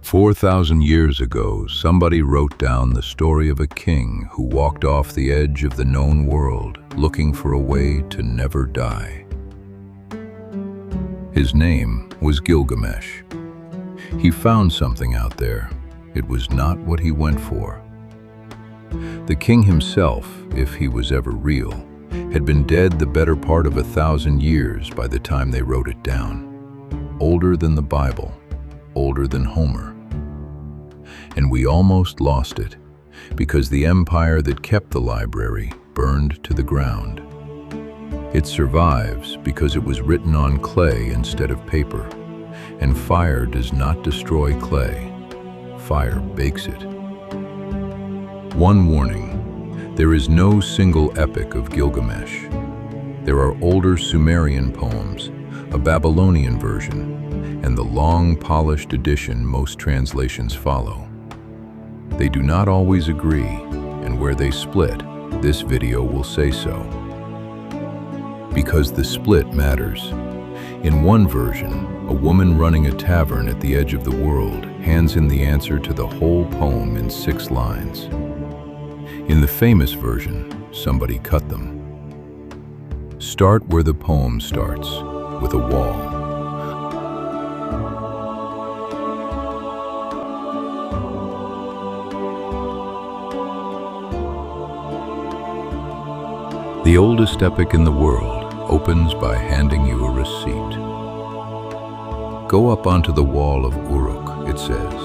4,000 years ago, somebody wrote down the story of a king who walked off the edge of the known world, looking for a way to never die. His name was Gilgamesh. He found something out there. It was not what he went for. The king himself, if he was ever real, had been dead the better part of 1,000 years by the time they wrote it down. Older than the Bible, older than Homer. And we almost lost it, because the empire that kept the library burned to the ground. It survives because it was written on clay instead of paper, and fire does not destroy clay. Fire bakes it. One warning: there is no single Epic of Gilgamesh. There are older Sumerian poems, a Babylonian version, and the long, polished edition most translations follow. They do not always agree, and where they split, this video will say so. Because the split matters. In one version, a woman running a tavern at the edge of the world hands in the answer to the whole poem in 6 lines. In the famous version, somebody cut them. Start where the poem starts, with a wall. The oldest epic in the world opens by handing you a receipt. Go up onto the wall of Uruk, it says.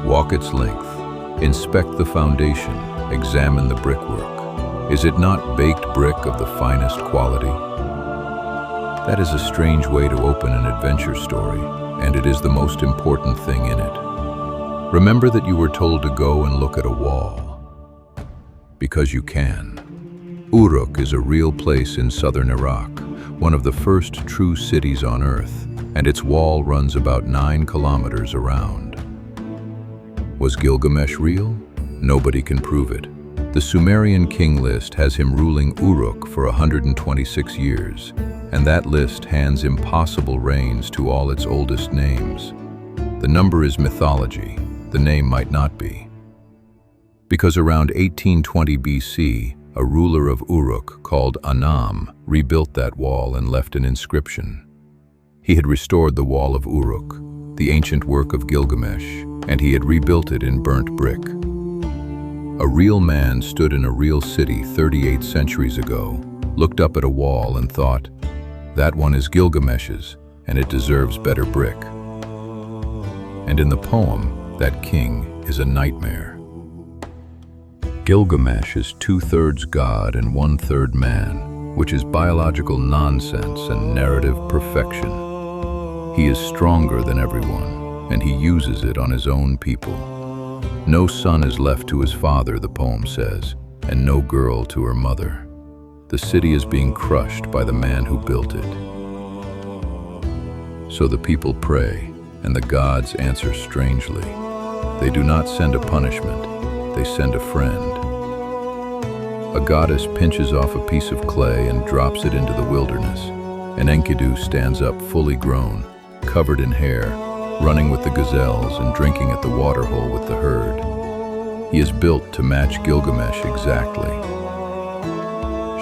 Walk its length. Inspect the foundation. Examine the brickwork. Is it not baked brick of the finest quality? That is a strange way to open an adventure story, and it is the most important thing in it. Remember that you were told to go and look at a wall. Because you can. Uruk is a real place in southern Iraq, one of the first true cities on Earth, and its wall runs about 9 kilometers around. Was Gilgamesh real? Nobody can prove it. The Sumerian king list has him ruling Uruk for 126 years, and that list hands impossible reigns to all its oldest names. The number is mythology, the name might not be. Because around 1820 BC, a ruler of Uruk called Anam rebuilt that wall and left an inscription. He had restored the wall of Uruk, the ancient work of Gilgamesh, and he had rebuilt it in burnt brick. A real man stood in a real city 38 centuries ago, looked up at a wall and thought, that one is Gilgamesh's, and it deserves better brick. And in the poem, that king is a nightmare. Gilgamesh is 2/3 God and 1/3 man, which is biological nonsense and narrative perfection. He is stronger than everyone, and he uses it on his own people. No son is left to his father, the poem says, and no girl to her mother. The city is being crushed by the man who built it. So the people pray, and the gods answer strangely. They do not send a punishment, they send a friend. A goddess pinches off a piece of clay and drops it into the wilderness. An Enkidu stands up fully grown, covered in hair, running with the gazelles and drinking at the waterhole with the herd. He is built to match Gilgamesh exactly.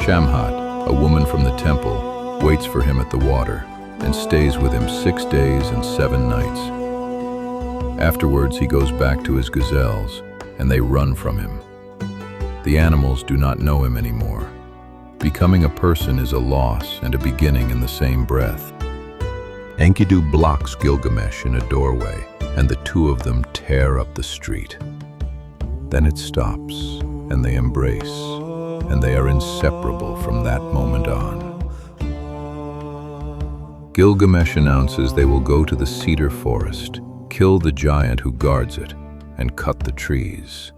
Shamhat, a woman from the temple, waits for him at the water and stays with him 6 days and 7 nights. Afterwards, he goes back to his gazelles, and they run from him. The animals do not know him anymore. Becoming a person is a loss and a beginning in the same breath. Enkidu blocks Gilgamesh in a doorway, and the two of them tear up the street. Then it stops, and they embrace, and they are inseparable from that moment on. Gilgamesh announces they will go to the Cedar Forest, kill the giant who guards it, and cut the trees.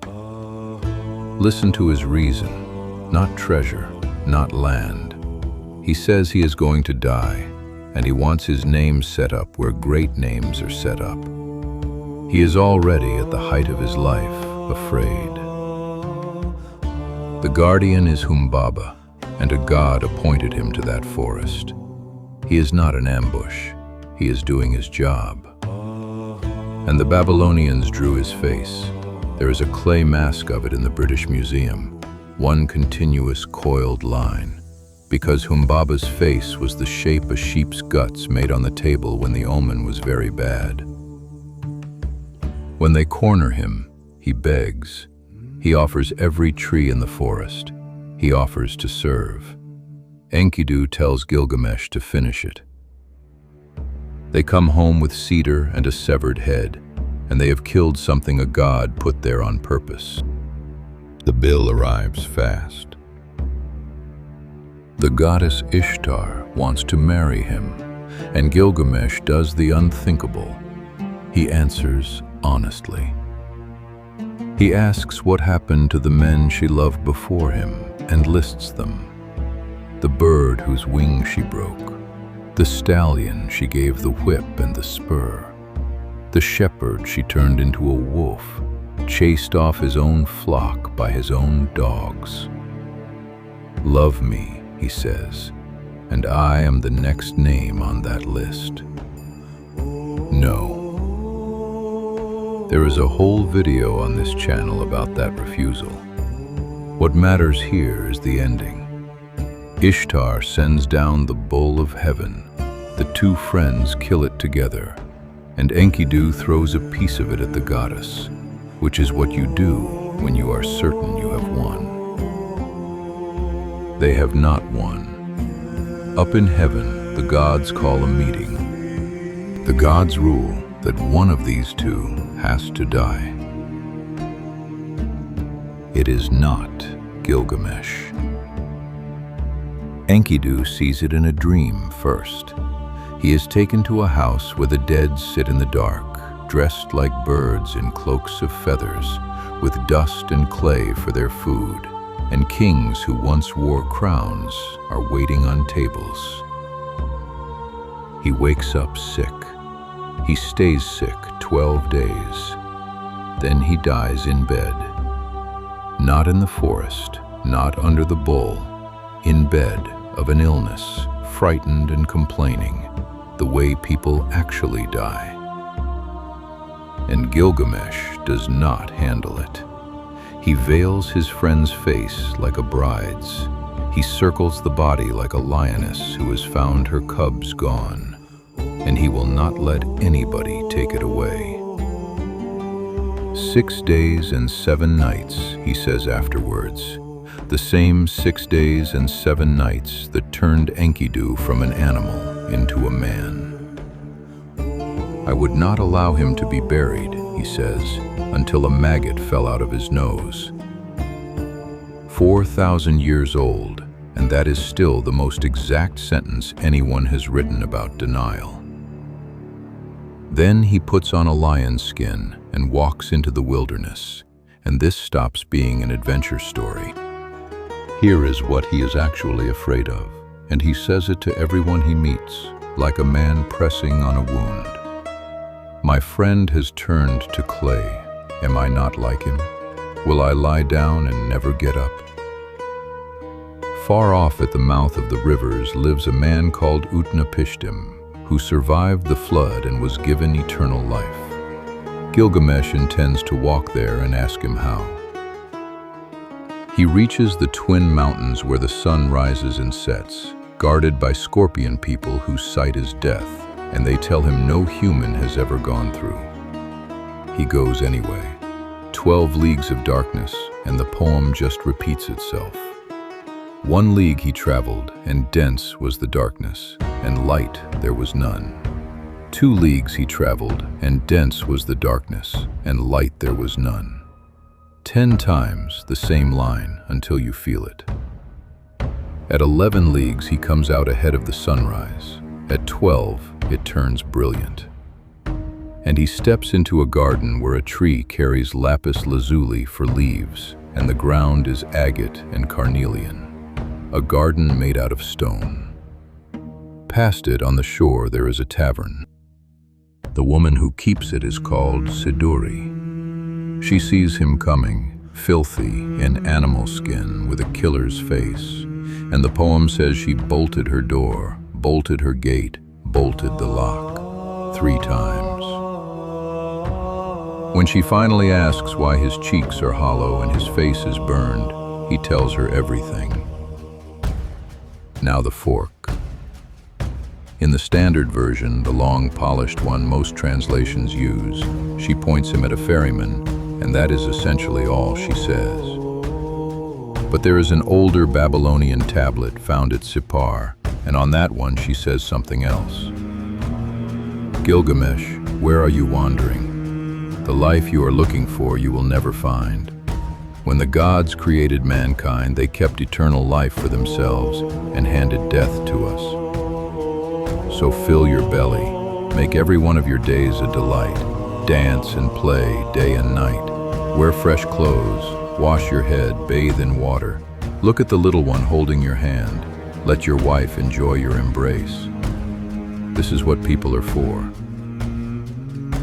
Listen to his reason, not treasure, not land. He says he is going to die, and he wants his name set up where great names are set up. He is already at the height of his life, afraid. The guardian is Humbaba, and a god appointed him to that forest. He is not an ambush. He is doing his job. And the Babylonians drew his face. There is a clay mask of it in the British Museum, one continuous coiled line, because Humbaba's face was the shape of sheep's guts made on the table when the omen was very bad. When they corner him, he begs. He offers every tree in the forest. He offers to serve. Enkidu tells Gilgamesh to finish it. They come home with cedar and a severed head, and they have killed something a god put there on purpose. The bill arrives fast. The goddess Ishtar wants to marry him, and Gilgamesh does the unthinkable. He answers honestly. He asks what happened to the men she loved before him and lists them. The bird whose wing she broke, the stallion she gave the whip and the spur, the shepherd she turned into a wolf, chased off his own flock by his own dogs. Love me, he says, and I am the next name on that list. No. There is a whole video on this channel about that refusal. What matters here is the ending. Ishtar sends down the bull of heaven. The two friends kill it together, and Enkidu throws a piece of it at the goddess, which is what you do when you are certain you have won. They have not won. Up in heaven, the gods call a meeting. The gods rule that one of these two has to die. It is not Gilgamesh. Enkidu sees it in a dream first. He is taken to a house where the dead sit in the dark, dressed like birds in cloaks of feathers, with dust and clay for their food, and kings who once wore crowns are waiting on tables. He wakes up sick. He stays sick 12 days. Then he dies in bed. Not in the forest, not under the bull, in bed of an illness, frightened and complaining, the way people actually die. And Gilgamesh does not handle it. He veils his friend's face like a bride's. He circles the body like a lioness who has found her cubs gone, and he will not let anybody take it away. 6 days and 7 nights, he says afterwards, the same 6 days and 7 nights that turned Enkidu from an animal into a man. I would not allow him to be buried, he says, until a maggot fell out of his nose. 4,000 years old, and that is still the most exact sentence anyone has written about denial. Then he puts on a lion's skin and walks into the wilderness, and this stops being an adventure story. Here is what he is actually afraid of, and he says it to everyone he meets, like a man pressing on a wound. My friend has turned to clay. Am I not like him? Will I lie down and never get up? Far off at the mouth of the rivers lives a man called Utnapishtim, who survived the flood and was given eternal life. Gilgamesh intends to walk there and ask him how. He reaches the twin mountains where the sun rises and sets, guarded by scorpion people whose sight is death, and they tell him no human has ever gone through. He goes anyway. 12 leagues of darkness, and the poem just repeats itself. 1 league he traveled, and dense was the darkness, and light there was none. 2 leagues he traveled, and dense was the darkness, and light there was none. 10 times the same line until you feel it. At 11 leagues he comes out ahead of the sunrise. At 12 it turns brilliant. And he steps into a garden where a tree carries lapis lazuli for leaves, and the ground is agate and carnelian. A garden made out of stone. Past it on the shore there is a tavern. The woman who keeps it is called Siduri. She sees him coming, filthy, in animal skin, with a killer's face, and the poem says she bolted her door, bolted her gate, bolted the lock 3 times. When she finally asks why his cheeks are hollow and his face is burned, he tells her everything. Now the fork. In the standard version, the long, polished one most translations use, she points him at a ferryman, and that is essentially all she says. But there is an older Babylonian tablet found at Sippar, and on that one she says something else. Gilgamesh, where are you wandering? The life you are looking for you will never find. When the gods created mankind, they kept eternal life for themselves and handed death to us. So fill your belly, make every one of your days a delight. Dance and play day and night. Wear fresh clothes, wash your head, bathe in water. Look at the little one holding your hand. Let your wife enjoy your embrace. This is what people are for.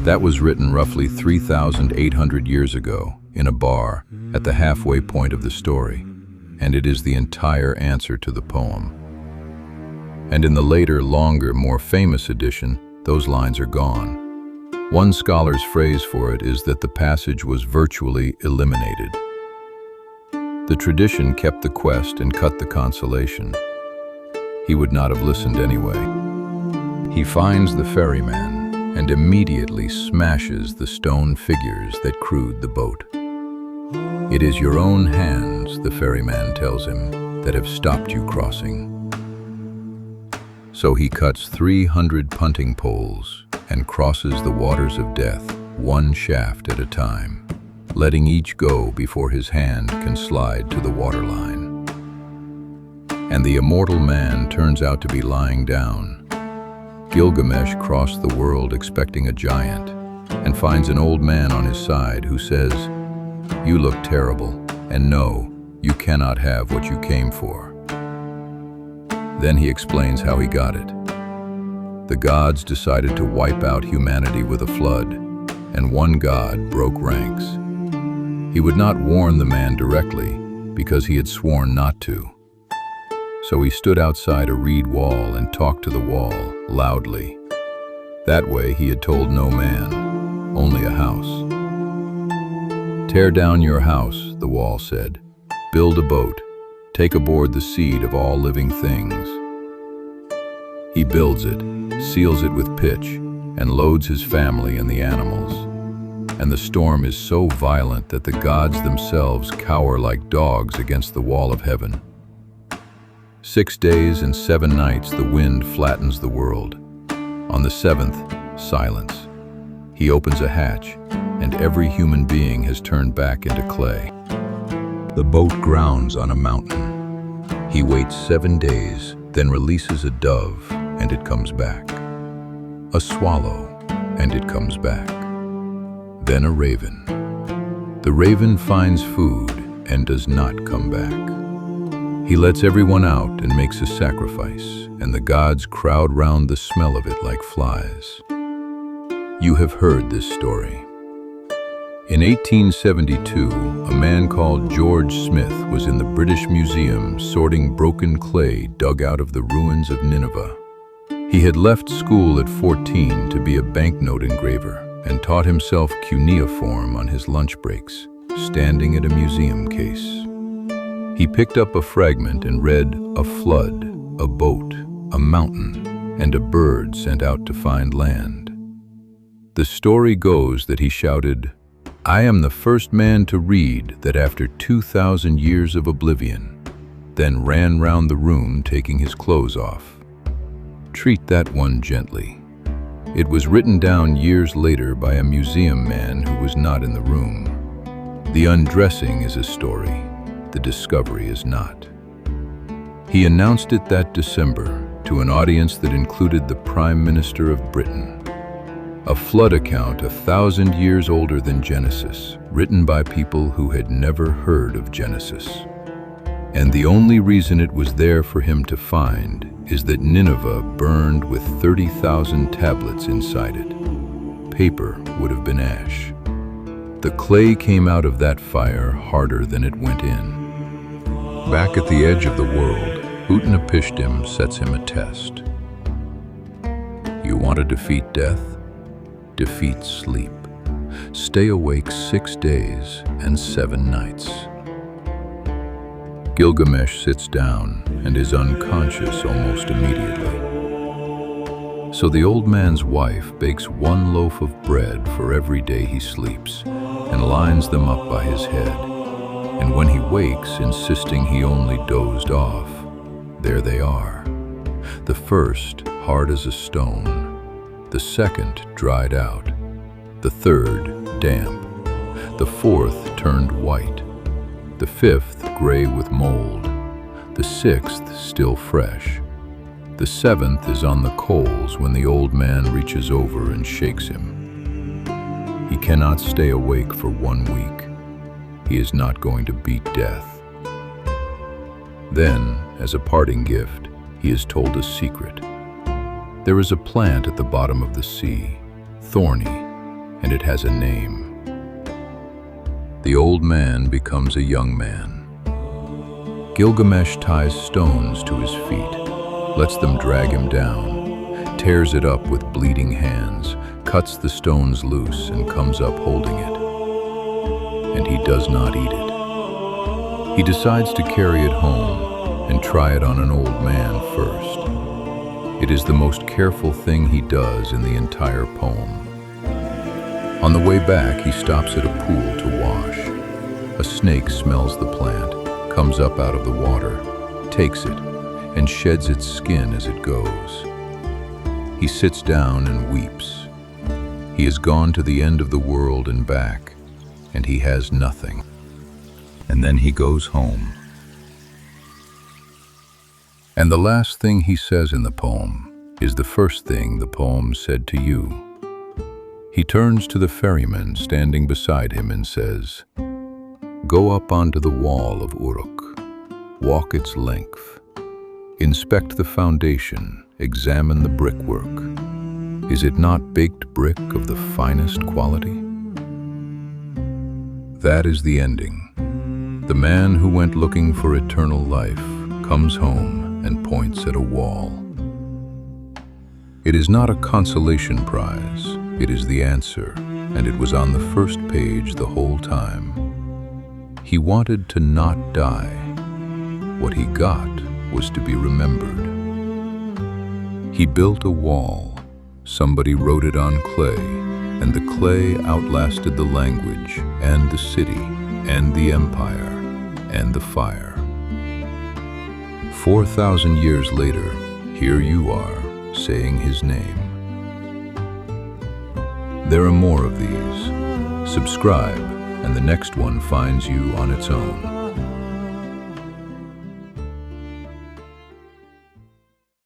That was written roughly 3,800 years ago in a bar at the halfway point of the story, and it is the entire answer to the poem. And in the later, longer, more famous edition, those lines are gone. One scholar's phrase for it is that the passage was virtually eliminated. The tradition kept the quest and cut the consolation. He would not have listened anyway. He finds the ferryman and immediately smashes the stone figures that crewed the boat. It is your own hands, the ferryman tells him, that have stopped you crossing. So he cuts 300 punting poles and crosses the waters of death, one shaft at a time, letting each go before his hand can slide to the waterline. And the immortal man turns out to be lying down. Gilgamesh crossed the world expecting a giant and finds an old man on his side who says, "You look terrible, and no, you cannot have what you came for." Then he explains how he got it. The gods decided to wipe out humanity with a flood, and one god broke ranks. He would not warn the man directly because he had sworn not to. So he stood outside a reed wall and talked to the wall loudly. That way he had told no man, only a house. "Tear down your house," the wall said. "Build a boat. Take aboard the seed of all living things." He builds it, seals it with pitch, and loads his family and the animals. And the storm is so violent that the gods themselves cower like dogs against the wall of heaven. 6 days and 7 nights the wind flattens the world. On the 7th, silence. He opens a hatch, and every human being has turned back into clay. The boat grounds on a mountain. He waits 7 days, then releases a dove, and it comes back. A swallow, and it comes back. Then a raven. The raven finds food and does not come back. He lets everyone out and makes a sacrifice, and the gods crowd round the smell of it like flies. You have heard this story. In 1872, a man called George Smith was in the British Museum sorting broken clay dug out of the ruins of Nineveh. He had left school at 14 to be a banknote engraver and taught himself cuneiform on his lunch breaks, standing at a museum case. He picked up a fragment and read a flood, a boat, a mountain, and a bird sent out to find land. The story goes that he shouted, "I am the first man to read that after 2,000 years of oblivion," then ran round the room taking his clothes off. Treat that one gently. It was written down years later by a museum man who was not in the room. The undressing is a story. The discovery is not. He announced it that December to an audience that included the Prime Minister of Britain. A flood account 1,000 years older than Genesis, written by people who had never heard of Genesis. And the only reason it was there for him to find is that Nineveh burned with 30,000 tablets inside it. Paper would have been ash. The clay came out of that fire harder than it went in. Back at the edge of the world, Utnapishtim sets him a test. You want to defeat death? Defeat sleep. Stay awake 6 days and 7 nights. Gilgamesh sits down and is unconscious almost immediately. So the old man's wife bakes 1 loaf of bread for every day he sleeps and lines them up by his head. And when he wakes, insisting he only dozed off, there they are. The first, hard as a stone. The second, dried out. The third, damp. The fourth, turned white. The fifth, gray with mold. The sixth, still fresh. The seventh is on the coals when the old man reaches over and shakes him. He cannot stay awake for 1 week. He is not going to beat death. Then, as a parting gift, he is told a secret. There is a plant at the bottom of the sea, thorny, and it has a name. The old man becomes a young man. Gilgamesh ties stones to his feet, lets them drag him down, tears it up with bleeding hands, cuts the stones loose and comes up holding it. And he does not eat it. He decides to carry it home and try it on an old man first. It is the most careful thing he does in the entire poem. On the way back, he stops at a pool to wash. A snake smells the plant, comes up out of the water, takes it, and sheds its skin as it goes. He sits down and weeps. He has gone to the end of the world and back, and he has nothing. And then he goes home. And the last thing he says in the poem is the first thing the poem said to you. He turns to the ferryman standing beside him and says, "Go up onto the wall of Uruk, walk its length, inspect the foundation, examine the brickwork. Is it not baked brick of the finest quality?" That is the ending. The man who went looking for eternal life comes home and points at a wall. It is not a consolation prize. It is the answer, and it was on the first page the whole time. He wanted to not die. What he got was to be remembered. He built a wall. Somebody wrote it on clay, and the clay outlasted the language, and the city, and the empire, and the fire. 4,000 years later, here you are, saying his name. There are more of these. Subscribe, and the next one finds you on its own.